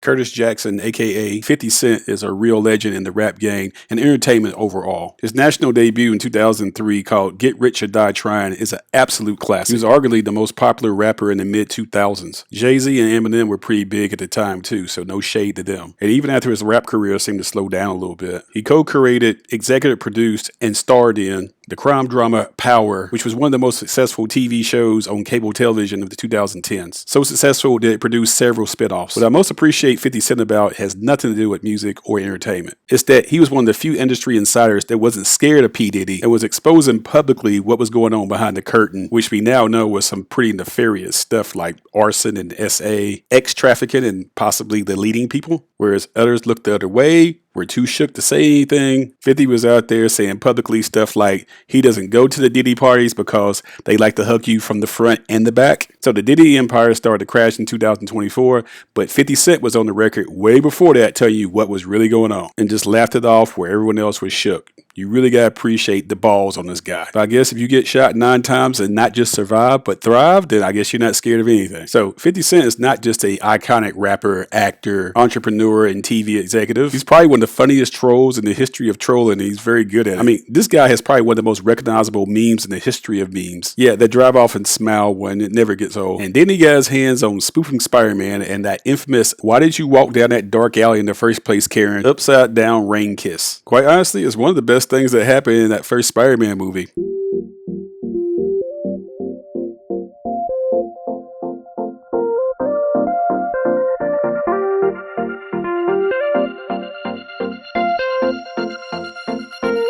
Curtis Jackson, aka 50 Cent, is a real legend in the rap game and entertainment overall. His national debut in 2003 called Get Rich or Die Tryin' is an absolute classic. He was arguably the most popular rapper in the mid-2000s. Jay-Z and Eminem were pretty big at the time too, so no shade to them. And even after his rap career seemed to slow down a little bit, he co-created, executive produced, and starred in the crime drama Power, which was one of the most successful TV shows on cable television of the 2010s. So successful that it produced several spinoffs. What I most appreciate 50 Cent about has nothing to do with music or entertainment. It's that he was one of the few industry insiders that wasn't scared of P. Diddy and was exposing publicly what was going on behind the curtain, which we now know was some pretty nefarious stuff like arson and SA, X-trafficking, and possibly deleting people, whereas others looked the other way, were too shook to say anything. 50 was out there saying publicly stuff like he doesn't go to the Diddy parties because they like to hug you from the front and the back. So the Diddy empire started to crash in 2024, but 50 Cent was on the record way before that telling you what was really going on and just laughed it off where everyone else was shook. You really got to appreciate the balls on this guy. But I guess if you get shot 9 times and not just survive, but thrive, then I guess you're not scared of anything. So 50 Cent is not just an iconic rapper, actor, entrepreneur, and TV executive. He's probably one of the funniest trolls in the history of trolling. He's very good at it. I mean, this guy has probably one of the most recognizable memes in the history of memes. Yeah, that drive off and smile one, it never gets old. And then he got his hands on spoofing Spider-Man and that infamous, why did you walk down that dark alley in the first place, Karen? Upside down rain kiss. Quite honestly, it's one of the best things that happened in that first Spider-Man movie.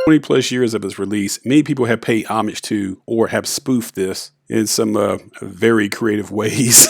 +20 years of its release, many people have paid homage to or have spoofed this in some very creative ways.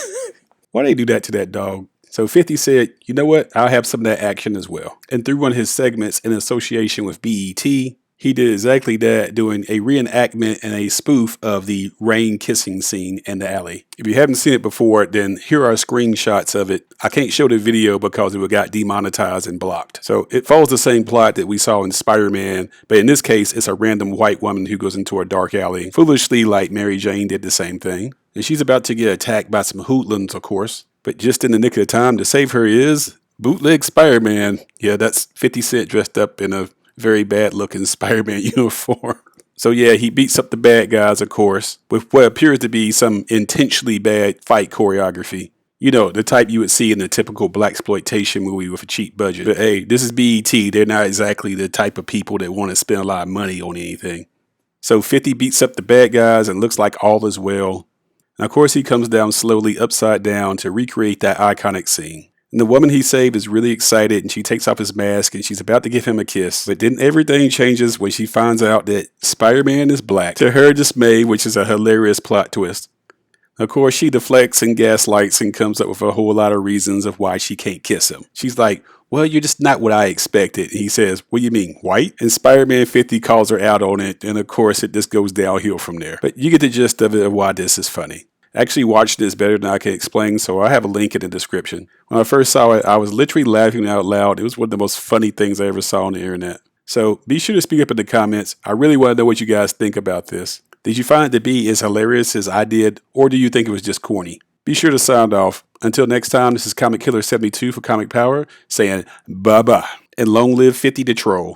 Why they do that to that dog? So 50 said, you know what, I'll have some of that action as well. And through one of his segments in association with BET, he did exactly that, doing a reenactment and a spoof of the rain kissing scene in the alley. If you haven't seen it before, then here are screenshots of it. I can't show the video because it got demonetized and blocked. So it follows the same plot that we saw in Spider-Man, but in this case, it's a random white woman who goes into a dark alley, foolishly like Mary Jane did the same thing. And she's about to get attacked by some hoodlums, of course. But just in the nick of time to save her is bootleg Spider-Man. Yeah, that's 50 Cent dressed up in a very bad looking Spider-Man uniform. So yeah, he beats up the bad guys, of course, with what appears to be some intentionally bad fight choreography. You know, the type you would see in a typical blaxploitation movie with a cheap budget. But hey, this is BET. They're not exactly the type of people that want to spend a lot of money on anything. So 50 beats up the bad guys and looks like all is well. And of course, he comes down slowly upside down to recreate that iconic scene. And the woman he saved is really excited and she takes off his mask and she's about to give him a kiss. But then everything changes when she finds out that Spider-Man is black, to her dismay, which is a hilarious plot twist. Of course, she deflects and gaslights and comes up with a whole lot of reasons of why she can't kiss him. She's like, well, you're just not what I expected. And he says, what do you mean, white? And Spider-Man 50 calls her out on it. And of course, it just goes downhill from there. But you get the gist of it of why this is funny. I actually watched this better than I can explain, so I have a link in the description. When I first saw it, I was literally laughing out loud. It was one of the most funny things I ever saw on the internet. So be sure to speak up in the comments. I really want to know what you guys think about this. Did you find it to be as hilarious as I did, or do you think it was just corny? Be sure to sound off. Until next time, this is Comic Killer 72 for Comic Power saying bye-bye. And long live 50 the Troll.